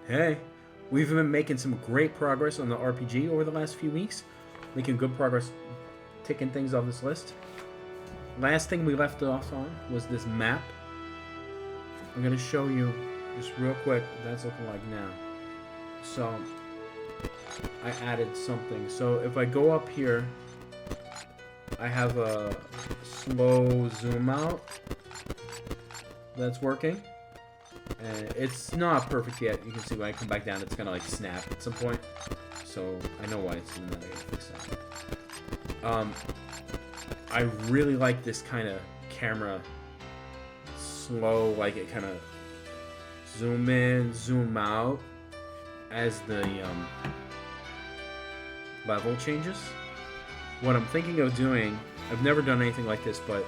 Hey, we've been making some great progress on the RPG over the last few weeks. Making good progress ticking things off this list. Last thing we left off on was this map. I'm going to show you just real quick what that's looking like now. So, I added something. So, if I go up here, I have a slow zoom out that's working. And it's not perfect yet. You can see when I come back down, it's gonna like snap at some point. So I know why it's doing that. I gotta fix that. I really like this kind of camera slow, like it kind of zoom in, zoom out as the level changes. What I'm thinking of doing, I've never done anything like this, but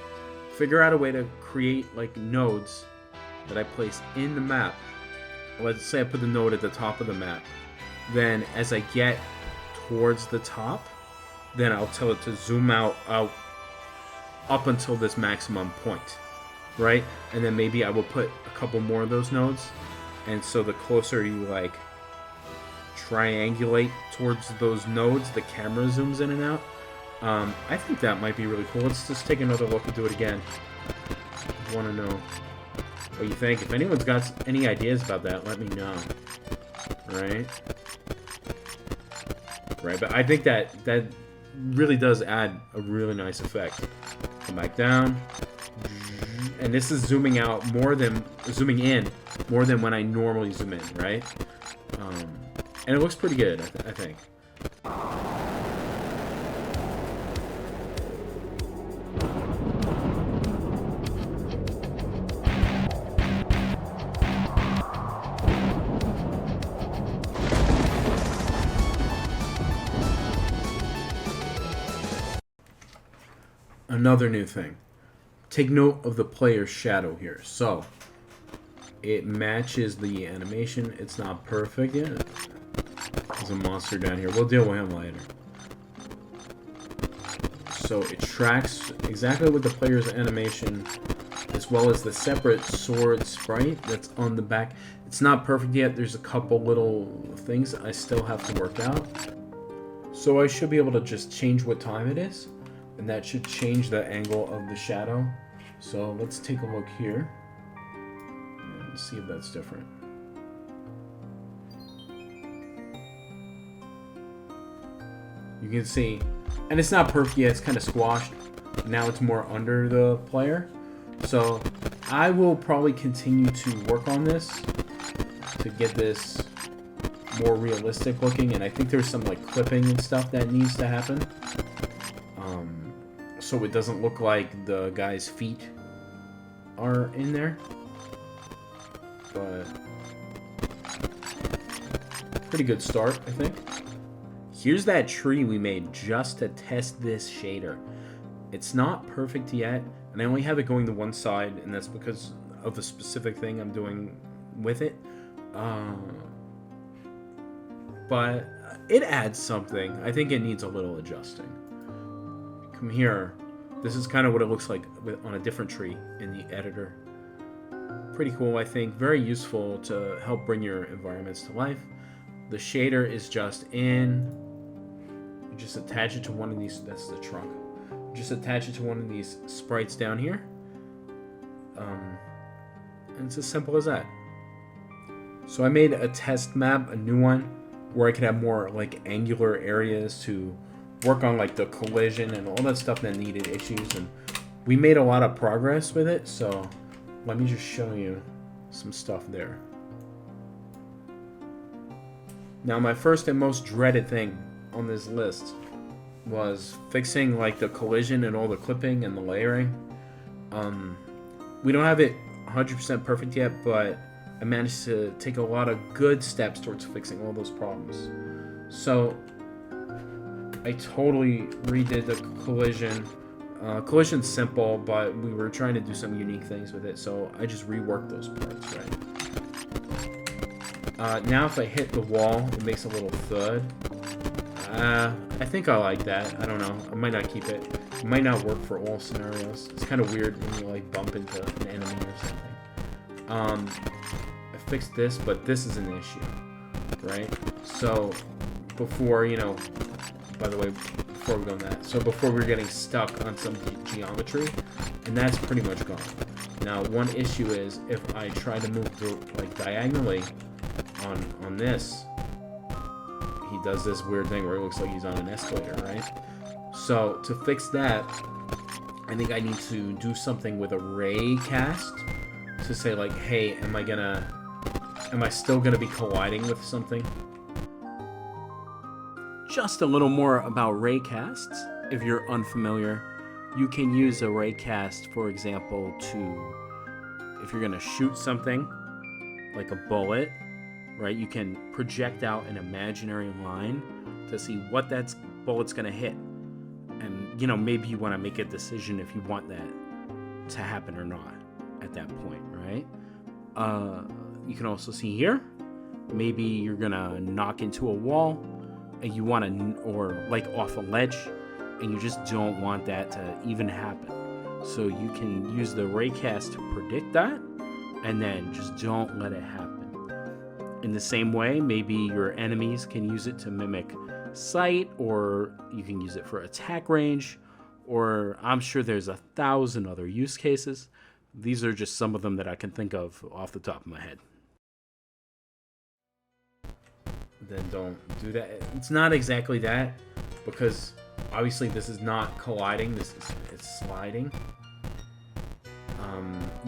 figure out a way to create like nodes that I place in the map. Let's say I put the node at the top of the map. Then as I get towards the top, then I'll tell it to zoom out up until this maximum point, right? And then maybe I will put a couple more of those nodes. And so the closer you like triangulate towards those nodes, the camera zooms in and out. I think that might be really cool. Let's just take another look and do it again. I want to know what you think. If anyone's got any ideas about that, let me know. Right? But I think that really does add a really nice effect. Come back down. And this is zooming in more than when I normally zoom in, right? And it looks pretty good, I think. Another new thing. Take note of the player's shadow here. So, it matches the animation. It's not perfect yet. There's a monster down here. We'll deal with him later. So, it tracks exactly with the player's animation, as well as the separate sword sprite that's on the back. It's not perfect yet. There's a couple little things I still have to work out. So, I should be able to just change what time it is. And that should change the angle of the shadow. So let's take a look here and see if that's different. You can see, and it's not perfect yet, it's kind of squashed. Now it's more under the player. So I will probably continue to work on this to get this more realistic looking. And I think there's some like clipping and stuff that needs to happen. So it doesn't look like the guy's feet are in there. But pretty good start, I think. Here's that tree we made just to test this shader. It's not perfect yet, and I only have it going to one side, and that's because of the specific thing I'm doing with it. But it adds something. I think it needs a little adjusting. Come here. This is kind of what it looks like on a different tree in the editor. Pretty cool, I think. Very useful to help bring your environments to life. The shader is just in. You just attach it to one of these. That's the trunk. Just attach it to one of these sprites down here. And it's as simple as that. So I made a test map, a new one, where I could have more like angular areas to work on like the collision and all that stuff that needed issues, and we made a lot of progress with it. So let me just show you some stuff there. Now my first and most dreaded thing on this list was fixing like the collision and all the clipping and the layering. We don't have it 100% perfect yet, but I managed to take a lot of good steps towards fixing all those problems. So I totally redid the collision. Collision's simple, but we were trying to do some unique things with it, so I just reworked those parts, right? Now if I hit the wall, it makes a little thud. I think I like that. I don't know. I might not keep it. It might not work for all scenarios. It's kind of weird when you like bump into an enemy or something. fix this, but this is an issue, right? So before, you know, by the way, before we go on that, so before we're getting stuck on some geometry, and that's pretty much gone. Now, one issue is if I try to move through, like, diagonally on this, he does this weird thing where it looks like he's on an escalator, right? So to fix that, I think I need to do something with a raycast to say, like, hey, am I still gonna be colliding with something? Just a little more about raycasts. If you're unfamiliar, you can use a raycast, for example, if you're gonna shoot something, like a bullet, right? You can project out an imaginary line to see what that bullet's gonna hit. And, you know, maybe you want to make a decision if you want that to happen or not at that point, right? You can also see here, maybe you're gonna knock into a wall and you want to, or like off a ledge, and you just don't want that to even happen. So you can use the raycast to predict that, and then just don't let it happen. In the same way, maybe your enemies can use it to mimic sight, or you can use it for attack range, or I'm sure there's 1,000 other use cases. These are just some of them that I can think of off the top of my head. Then don't do that. It's not exactly that, because obviously this is not colliding, it's sliding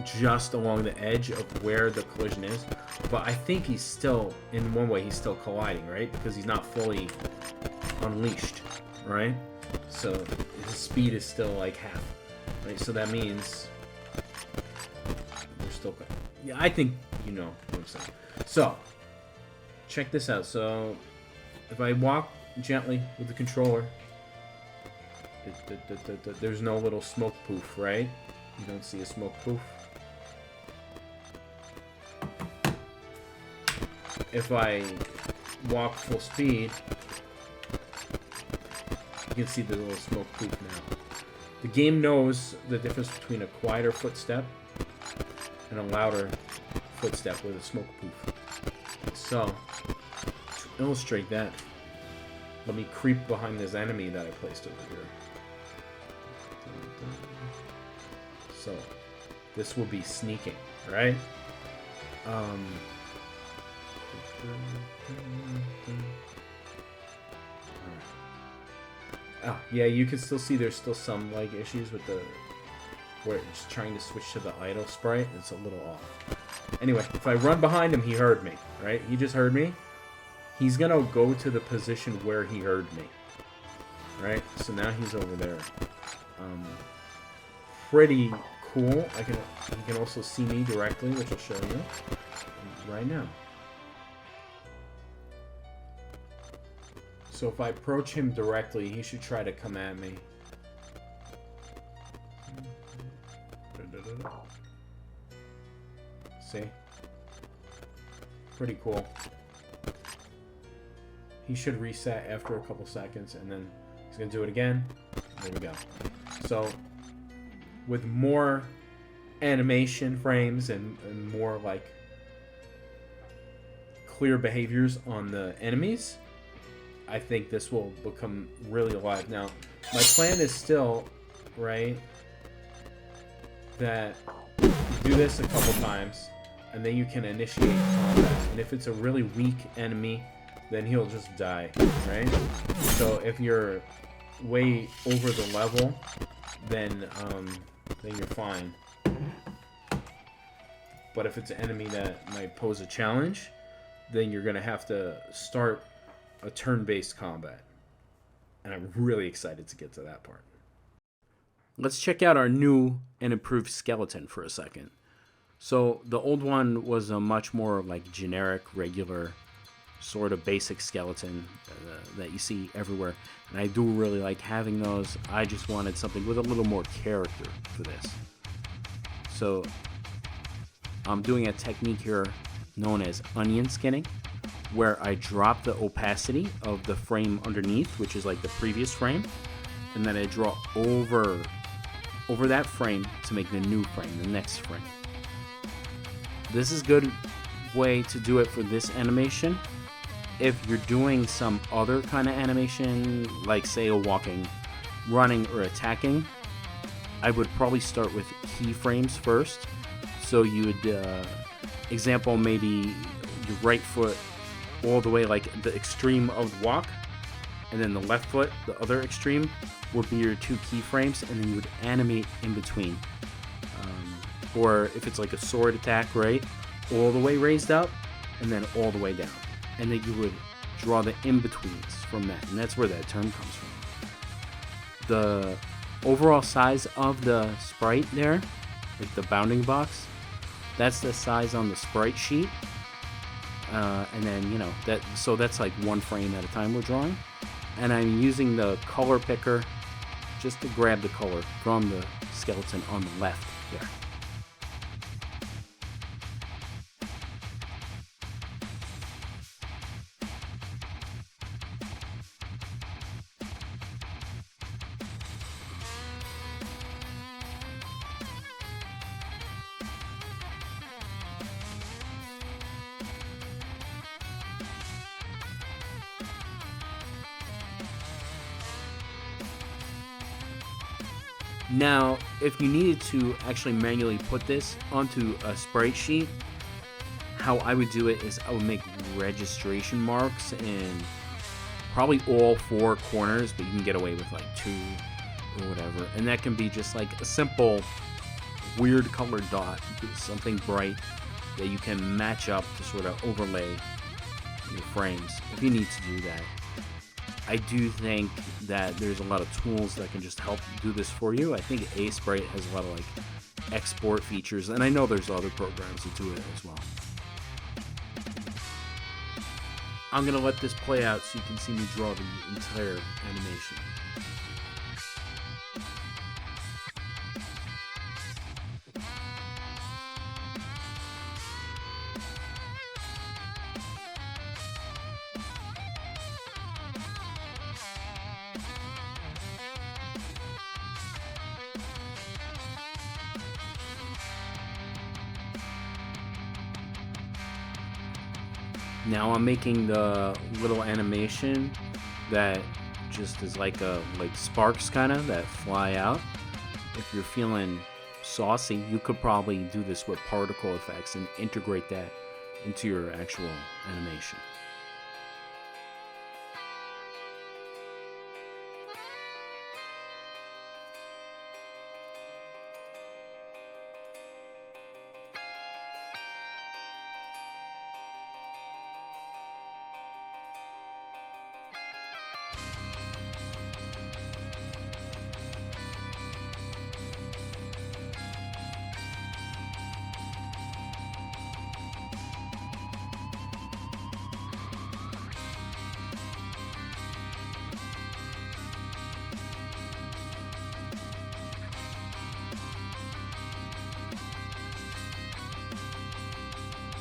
just along the edge of where the collision is. But I think he's still, in one way, he's still colliding, right? Because he's not fully unleashed, right? So his speed is still like half, right? So that means we're still, yeah, I think you know what I'm saying. So check this out. So if I walk gently with the controller, there's no little smoke poof, right? You don't see a smoke poof. If I walk full speed, you can see the little smoke poof now. The game knows the difference between a quieter footstep and a louder footstep with a smoke poof. So, to illustrate that, let me creep behind this enemy that I placed over here. So, this will be sneaking, right? Oh, yeah, you can still see there's still some like issues with where it's trying to switch to the idle sprite. It's a little off. Anyway, if I run behind him, he heard me, right? He just heard me. He's gonna go to the position where he heard me, right? So now he's over there. Pretty cool. He can also see me directly, which I'll show you right now. So if I approach him directly, he should try to come at me. See? Pretty cool. He should reset after a couple seconds, and then he's going to do it again. There we go. So, with more animation frames and more, like, clear behaviors on the enemies, I think this will become really alive. Now, my plan is still, right, that you do this a couple times, and then you can initiate combat. And if it's a really weak enemy, then he'll just die, right? So if you're way over the level, then you're fine. But if it's an enemy that might pose a challenge, then you're gonna have to start a turn-based combat. And I'm really excited to get to that part. Let's check out our new and improved skeleton for a second. So the old one was a much more like generic, regular, sort of basic skeleton that you see everywhere. And I do really like having those. I just wanted something with a little more character for this. So I'm doing a technique here known as onion skinning, where I drop the opacity of the frame underneath, which is like the previous frame, and then I draw over that frame to make the new frame, the next frame. This is good way to do it for this animation. If you're doing some other kind of animation, like say a walking, running, or attacking, I would probably start with keyframes first. So you would, example, maybe your right foot all the way like the extreme of walk, and then the left foot, the other extreme, would be your 2 keyframes, and then you would animate in between. Or if it's like a sword attack, right, all the way raised up, and then all the way down. And then you would draw the in-betweens from that, and that's where that term comes from. The overall size of the sprite there, like the bounding box, that's the size on the sprite sheet. And then, you know, that's like 1 frame at a time we're drawing. And I'm using the color picker just to grab the color from the skeleton on the left there. Now, if you needed to actually manually put this onto a sprite sheet, how I would do it is I would make registration marks in probably all 4 corners, but you can get away with like 2 or whatever. And that can be just like a simple weird colored dot, something bright that you can match up to sort of overlay your frames if you need to do that. I do think that there's a lot of tools that can just help do this for you. I think Sprite has a lot of like export features, and I know there's other programs that do it as well. I'm gonna let this play out so you can see me draw the entire animation. Now I'm making the little animation that just is like sparks kind of that fly out. If you're feeling saucy, you could probably do this with particle effects and integrate that into your actual animation.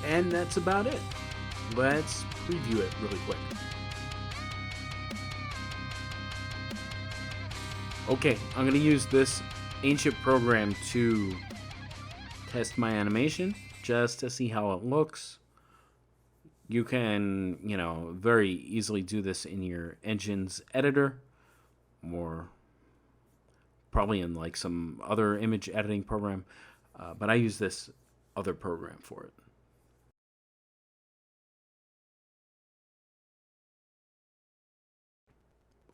And that's about it. Let's preview it really quick. Okay, I'm going to use this ancient program to test my animation just to see how it looks. You can, very easily do this in your engine's editor or probably in like some other image editing program, but I use this other program for it.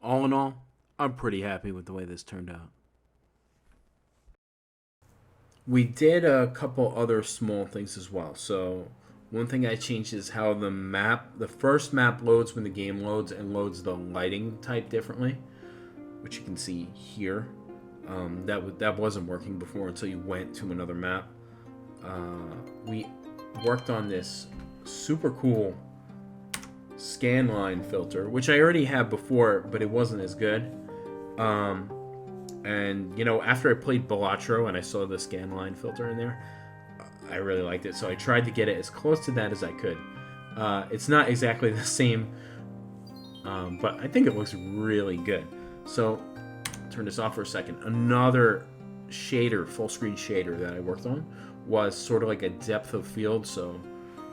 All in all, I'm pretty happy with the way this turned out. We did a couple other small things as well. So one thing I changed is how the first map loads when the game loads and loads the lighting type differently, which you can see here. That wasn't working before until you went to another map. We worked on this super cool Scanline Filter, which I already had before, but it wasn't as good. And after I played Balatro and I saw the Scanline Filter in there, I really liked it, so I tried to get it as close to that as I could. It's not exactly the same, but I think it looks really good. So turn this off for a second. Another shader, full screen shader that I worked on was sort of like a depth of field. So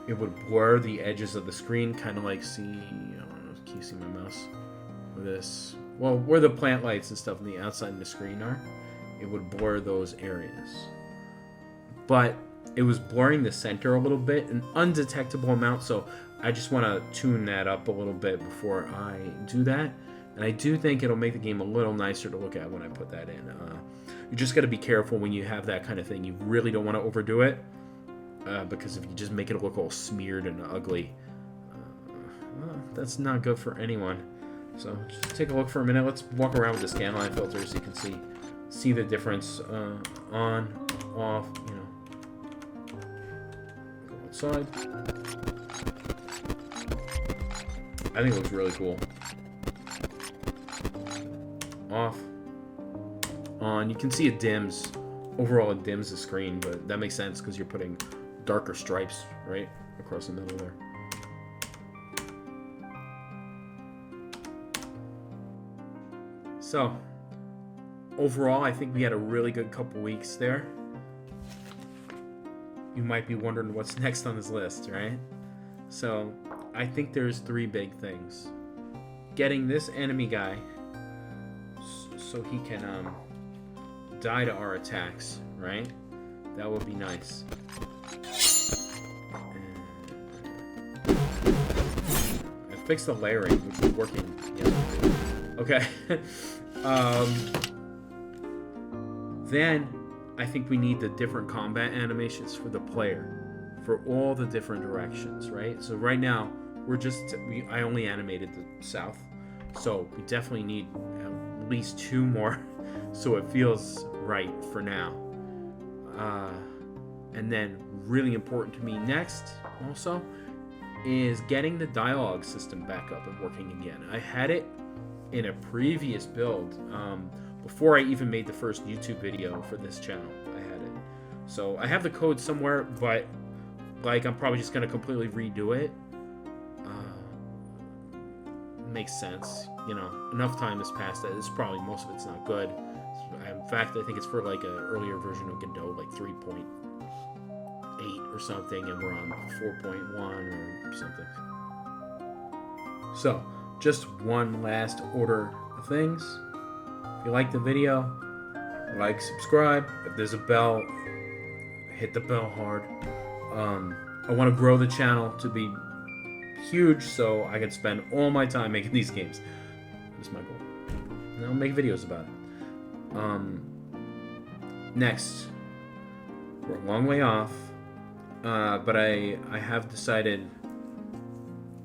it would blur the edges of the screen, kind of like I don't know, can you see my mouse? With this, well, where the plant lights and stuff on the outside of the screen are, it would blur those areas. But it was blurring the center a little bit, an undetectable amount, so I just want to tune that up a little bit before I do that. And I do think it'll make the game a little nicer to look at when I put that in. You just got to be careful when you have that kind of thing. You really don't want to overdo it, because if you just make it look all smeared and ugly, well, that's not good for anyone. So just take a look for a minute. Let's walk around with the Scanline Filter so you can see the difference on, off, you know. Go outside. I think it looks really cool. Off, on. You can see it dims. Overall, it dims the screen, but that makes sense because you're putting darker stripes right across the middle there. So, overall, I think we had a really good couple weeks there. You might be wondering what's next on this list, right? So, I think there's 3 big things. Getting this enemy guy so he can die to our attacks, right? That would be nice. I fixed the layering, which was working. Yeah. Okay. Then I think we need the different combat animations for the player, for all the different directions, right? So right now I only animated the south, so we definitely need at least 2 more, so it feels right for now. And then really important to me next also is getting the dialogue system back up and working again. I had it in a previous build, before I even made the first YouTube video for this channel. I had it. So I have the code somewhere, but like I'm probably just gonna completely redo it. Makes sense, you know. Enough time has passed that it's probably most of it's not good. In fact, I think it's for like an earlier version of Godot, like 3.8 or something, and we're on 4.1 or something. So, just one last order of things. If you like the video, like, subscribe. If there's a bell, hit the bell hard. I want to grow the channel to be huge so I can spend all my time making these games. That's my goal. And I'll make videos about it. Next, we're a long way off, but I have decided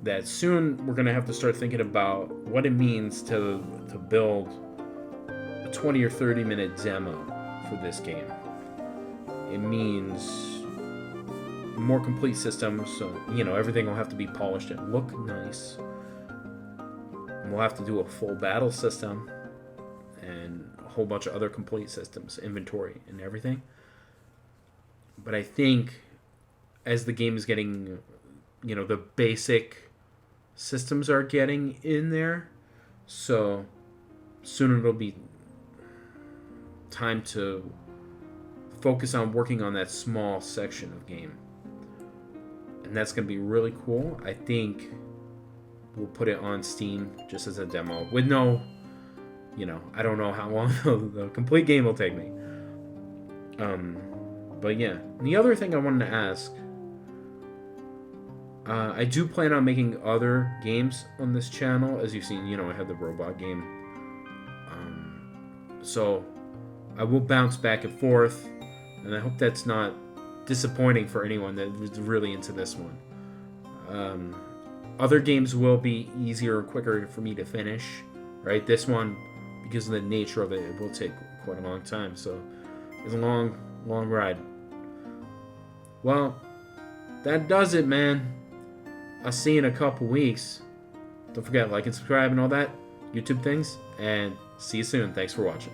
that soon we're gonna have to start thinking about what it means to build a 20 or 30 minute demo for this game. It means more complete systems, so you know everything will have to be polished and look nice. And we'll have to do a full battle system and a whole bunch of other complete systems, inventory and everything. But I think as the game is getting, you know, the basic systems are getting in there, so soon it'll be time to focus on working on that small section of game. And that's going to be really cool. I think we'll put it on Steam just as a demo with no, you know, I don't know how long the complete game will take me. But yeah, and the other thing I wanted to ask, I do plan on making other games on this channel. As you've seen, you know, I had the robot game. So I will bounce back and forth, and I hope that's not disappointing for anyone that was really into this one. Other games will be easier or quicker for me to finish, right? This one, because of the nature of it, it will take quite a long time. So it's a long ride. Well, that does it, man. I'll see you in a couple weeks. Don't forget, like and subscribe and all that YouTube things, and see you soon. Thanks for watching.